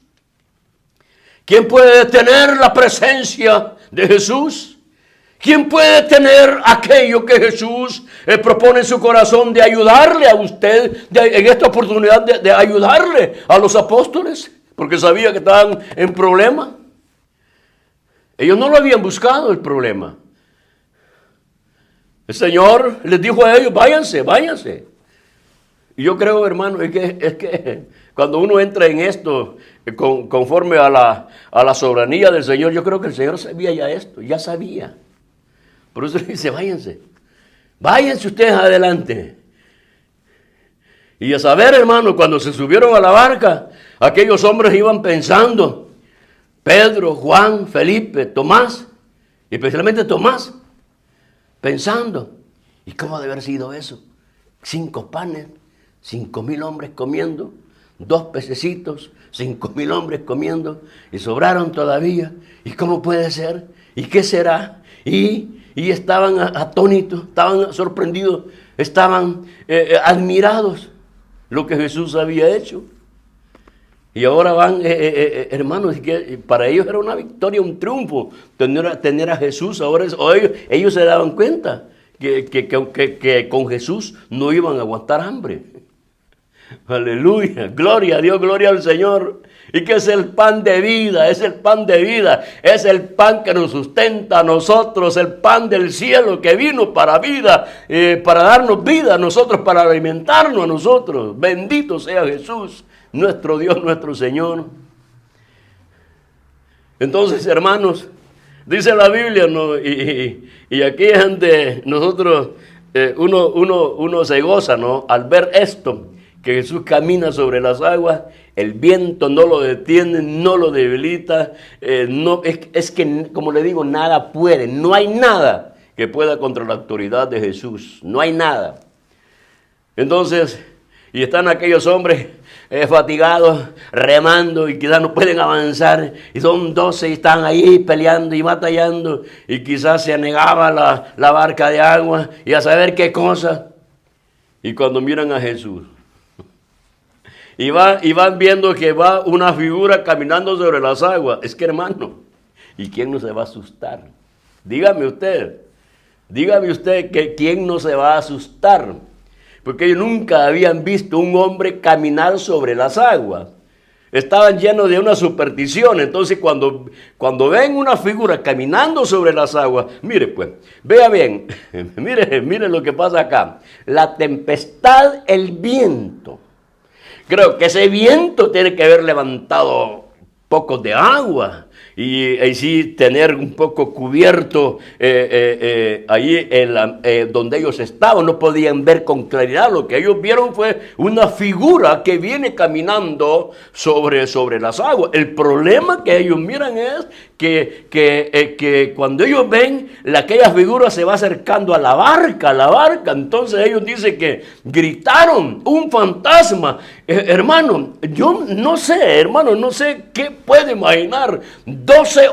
S2: ¿Quién puede detener la presencia de Jesús? ¿Quién puede detener aquello que Jesús propone en su corazón de ayudarle a usted en esta oportunidad de ayudarle a los apóstoles? Porque sabía que estaban en problema. Ellos no lo habían buscado el problema. El Señor les dijo a ellos, váyanse, váyanse. Y yo creo, hermano, es que cuando uno entra en esto conforme a la soberanía del Señor, yo creo que el Señor sabía ya esto, ya sabía. Por eso le dice, váyanse. Váyanse ustedes adelante. Y a saber, hermano, cuando se subieron a la barca, aquellos hombres iban pensando, Pedro, Juan, Felipe, Tomás, y especialmente Tomás, pensando, ¿y cómo debe haber sido eso? 5 panes, 5,000 hombres comiendo, 2 pececitos, 5,000 hombres comiendo, y sobraron todavía. ¿Y cómo puede ser? ¿Y qué será? Y estaban atónitos, estaban sorprendidos, estaban admirados lo que Jesús había hecho. Y ahora van, hermanos, que para ellos era una victoria, un triunfo tener a Jesús. Ahora ellos se daban cuenta que con Jesús no iban a aguantar hambre. Aleluya, gloria a Dios, gloria al Señor. Y que es el pan de vida, es el pan de vida, es el pan que nos sustenta a nosotros, el pan del cielo que vino para vida, para darnos vida a nosotros, para alimentarnos a nosotros. Bendito sea Jesús, nuestro Dios, nuestro Señor. Entonces, hermanos, dice la Biblia, ¿no? Y aquí es donde nosotros, uno se goza, ¿no? Al ver esto, que Jesús camina sobre las aguas, el viento no lo detiene, no lo debilita, es que, como le digo, nada puede, no hay nada que pueda contra la autoridad de Jesús, no hay nada. Entonces, y están aquellos hombres fatigados, remando, y quizás no pueden avanzar, y son 12 y están ahí peleando y batallando, y quizás se anegaba la barca de agua, y a saber qué cosa, y cuando miran a Jesús, y van viendo que va una figura caminando sobre las aguas. Es que, hermano, ¿y quién no se va a asustar? Dígame usted que quién no se va a asustar. Porque ellos nunca habían visto un hombre caminar sobre las aguas. Estaban llenos de una superstición. Entonces, cuando ven una figura caminando sobre las aguas, mire pues, vea bien, mire lo que pasa acá. La tempestad, el viento. Creo que ese viento tiene que haber levantado pocos de agua y sí tener un poco cubierto ahí donde ellos estaban. No podían ver con claridad. Lo que ellos vieron fue una figura que viene caminando sobre las aguas. El problema que ellos miran es que cuando ellos ven aquella figura se va acercando a la barca. Entonces ellos dicen que gritaron un fantasma. Hermano, yo no sé, qué puede imaginar. 12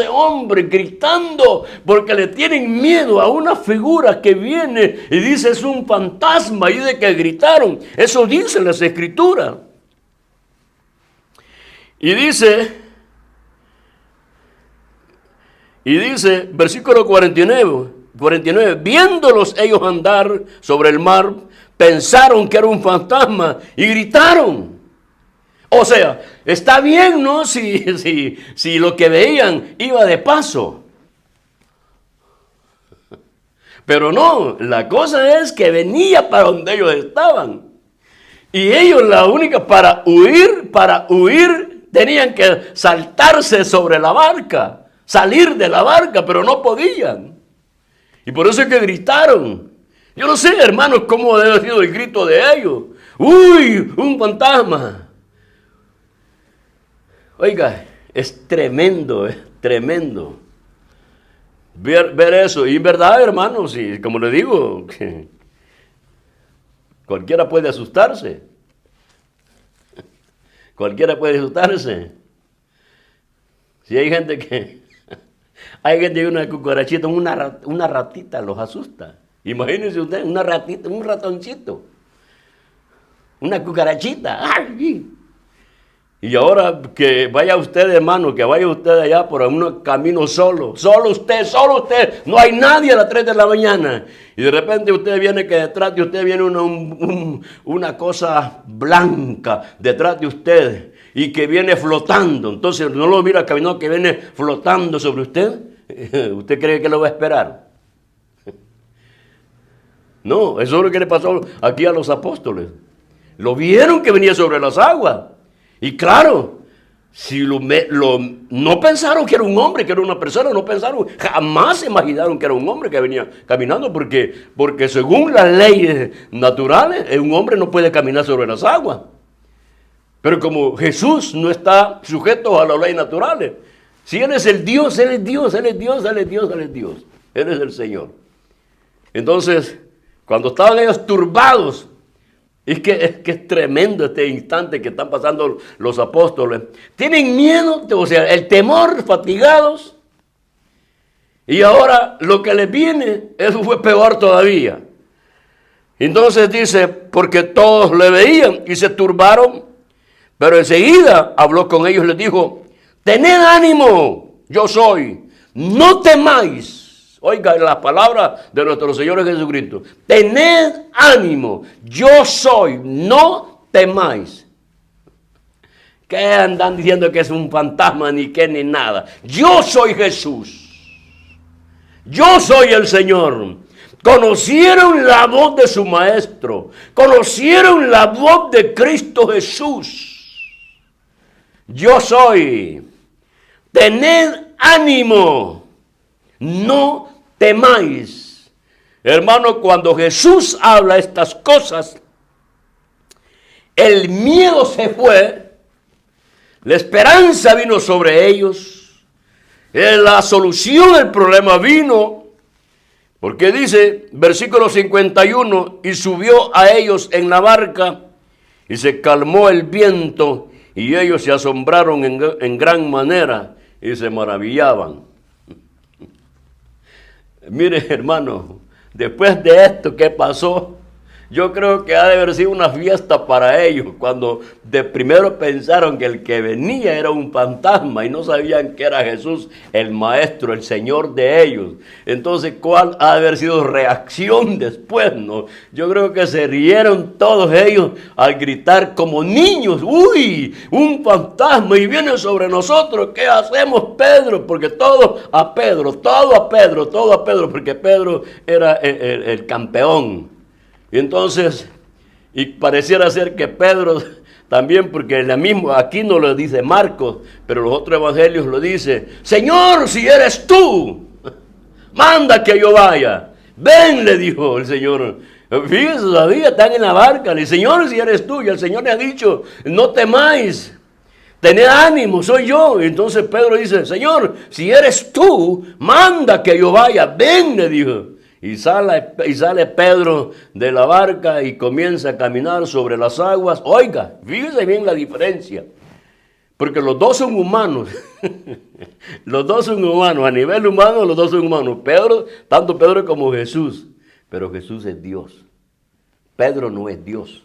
S2: hombres gritando porque le tienen miedo a una figura que viene y dice es un fantasma, y de que gritaron. Eso dicen las escrituras. Y dice, versículo 49, viéndolos ellos andar sobre el mar, pensaron que era un fantasma y gritaron. O sea, está bien, ¿no? Si lo que veían iba de paso. Pero no, la cosa es que venía para donde ellos estaban. Y ellos la única para huir, tenían que saltarse sobre la barca, salir de la barca, pero no podían. Y por eso es que gritaron. Yo no sé, hermanos, cómo debe haber sido el grito de ellos. ¡Uy! ¡Un fantasma! Oiga, es tremendo, ver eso. Y en verdad, hermanos, y como le digo, cualquiera puede asustarse. Cualquiera puede asustarse. Si hay gente que... Hay gente que una cucarachita, una ratita los asusta. Imagínense usted, una ratita, un ratoncito. Una cucarachita. ¡Ay! Y ahora que vaya usted, hermano, que vaya usted allá por un camino solo. Solo usted. No hay nadie a las 3 de la mañana. Y de repente usted viene que detrás de usted viene una cosa blanca detrás de usted. Y que viene flotando. Entonces no lo mira caminando, que viene flotando sobre usted. ¿Usted cree que lo va a esperar? No, eso es lo que le pasó aquí a los apóstoles. Lo vieron que venía sobre las aguas. Y claro, si no pensaron que era un hombre, que era una persona, no pensaron, jamás se imaginaron que era un hombre que venía caminando, porque según las leyes naturales, un hombre no puede caminar sobre las aguas. Pero como Jesús no está sujeto a las leyes naturales, si Él es el Dios, Él es Dios, Él es Dios, Él es Dios, Él es Dios, Él es el Señor. Entonces, cuando estaban ellos turbados, es que es tremendo este instante que están pasando los apóstoles. Tienen miedo, o sea, el temor, fatigados. Y ahora lo que les viene, eso fue peor todavía. Entonces dice, porque todos le veían y se turbaron. Pero enseguida habló con ellos y les dijo, tened ánimo, yo soy, no temáis. Oiga la palabra de nuestro Señor Jesucristo. Tened ánimo, yo soy, no temáis. ¿Qué andan diciendo que es un fantasma ni qué ni nada? Yo soy Jesús. Yo soy el Señor. Conocieron la voz de su maestro. Conocieron la voz de Cristo Jesús. Yo soy. Tened ánimo. No temáis. Hermano, cuando Jesús habla estas cosas, el miedo se fue, la esperanza vino sobre ellos, la solución del problema vino, porque dice, versículo 51, y subió a ellos en la barca, y se calmó el viento, y ellos se asombraron en gran manera, y se maravillaban. Mire, hermano, después de esto que pasó, yo creo que ha de haber sido una fiesta para ellos, cuando de primero pensaron que el que venía era un fantasma y no sabían que era Jesús, el Maestro, el Señor de ellos. Entonces, ¿cuál ha de haber sido reacción después, no? Yo creo que se rieron todos ellos al gritar como niños, ¡uy! Un fantasma y viene sobre nosotros, ¿qué hacemos, Pedro? Porque todo a Pedro, porque Pedro era el campeón. Y entonces, y pareciera ser que Pedro también, porque aquí no lo dice Marcos, pero los otros evangelios lo dice, Señor, si eres tú, manda que yo vaya. Ven, le dijo el Señor. Fíjense, todavía están en la barca. Le dice, Señor, si eres tú. Y el Señor le ha dicho, no temáis, tened ánimo, soy yo. Y entonces Pedro dice, Señor, si eres tú, manda que yo vaya. Ven, le dijo. Y sale Pedro de la barca y comienza a caminar sobre las aguas. Oiga, fíjese bien la diferencia. Porque los dos son humanos. Los dos son humanos. A nivel humano, los dos son humanos. Tanto Pedro como Jesús. Pero Jesús es Dios. Pedro no es Dios.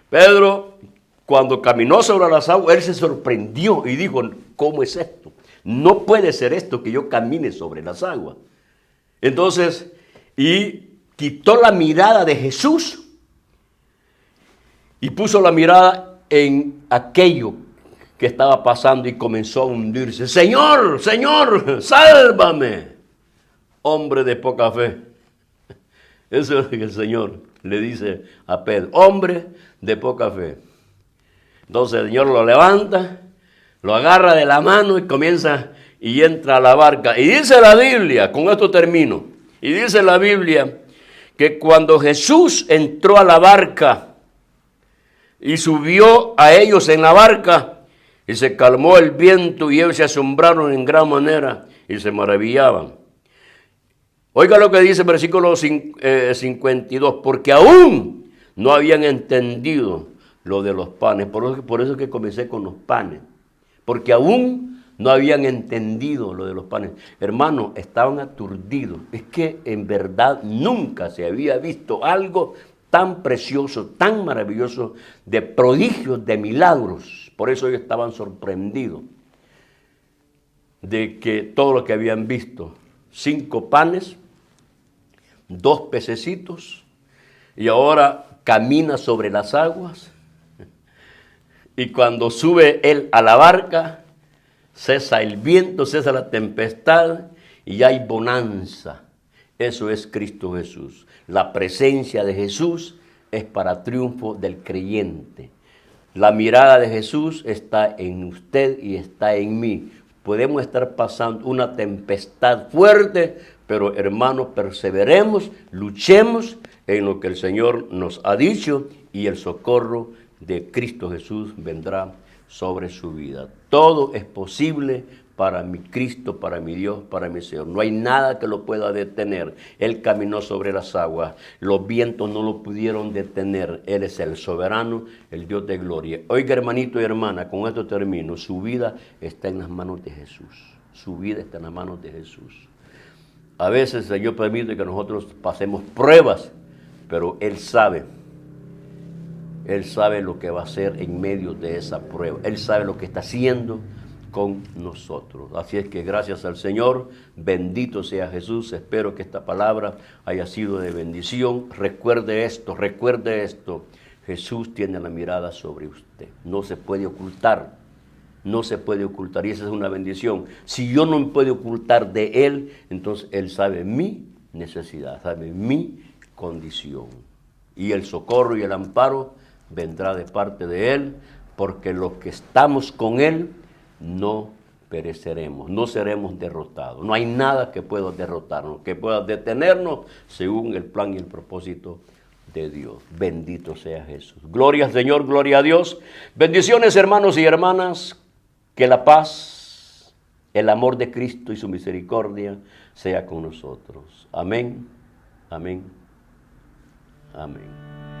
S2: Pedro, cuando caminó sobre las aguas, él se sorprendió y dijo, ¿cómo es esto? No puede ser esto que yo camine sobre las aguas. Entonces, y quitó la mirada de Jesús y puso la mirada en aquello que estaba pasando y comenzó a hundirse. Señor, Señor, sálvame. Hombre de poca fe. Eso es lo que el Señor le dice a Pedro, hombre de poca fe. Entonces el Señor lo levanta, lo agarra de la mano y comienza y entra a la barca. Y dice la Biblia, con esto termino, y dice la Biblia que cuando Jesús entró a la barca y subió a ellos en la barca, y se calmó el viento y ellos se asombraron en gran manera y se maravillaban. Oiga lo que dice el versículo 52, porque aún no habían entendido lo de los panes. Por eso que comencé con los panes, porque aún no habían entendido lo de los panes. Hermanos, estaban aturdidos. Es que en verdad nunca se había visto algo tan precioso, tan maravilloso, de prodigios, de milagros. Por eso ellos estaban sorprendidos de que todo lo que habían visto, 5 panes, 2 pececitos, y ahora camina sobre las aguas. Y cuando sube él a la barca, cesa el viento, cesa la tempestad y hay bonanza. Eso es Cristo Jesús. La presencia de Jesús es para triunfo del creyente. La mirada de Jesús está en usted y está en mí. Podemos estar pasando una tempestad fuerte, pero hermanos, perseveremos, luchemos en lo que el Señor nos ha dicho y el socorro de Cristo Jesús vendrá sobre su vida. Todo es posible para mi Cristo, para mi Dios, para mi Señor. No hay nada que lo pueda detener. Él caminó sobre las aguas. Los vientos no lo pudieron detener. Él es el soberano, el Dios de gloria. Oiga, hermanito y hermana, con esto termino. Su vida está en las manos de Jesús. Su vida está en las manos de Jesús. A veces el Señor permite que nosotros pasemos pruebas, pero Él sabe lo que va a hacer en medio de esa prueba. Él sabe lo que está haciendo con nosotros. Así es que gracias al Señor, bendito sea Jesús. Espero que esta palabra haya sido de bendición. Recuerde esto. Jesús tiene la mirada sobre usted. No se puede ocultar. No se puede ocultar. Y esa es una bendición. Si yo no me puedo ocultar de Él, entonces Él sabe mi necesidad, sabe mi condición. Y el socorro y el amparo vendrá de parte de Él, porque los que estamos con Él no pereceremos, no seremos derrotados. No hay nada que pueda derrotarnos, que pueda detenernos según el plan y el propósito de Dios. Bendito sea Jesús. Gloria al Señor, gloria a Dios. Bendiciones, hermanos y hermanas. Que la paz, el amor de Cristo y su misericordia sea con nosotros. Amén, amén, amén.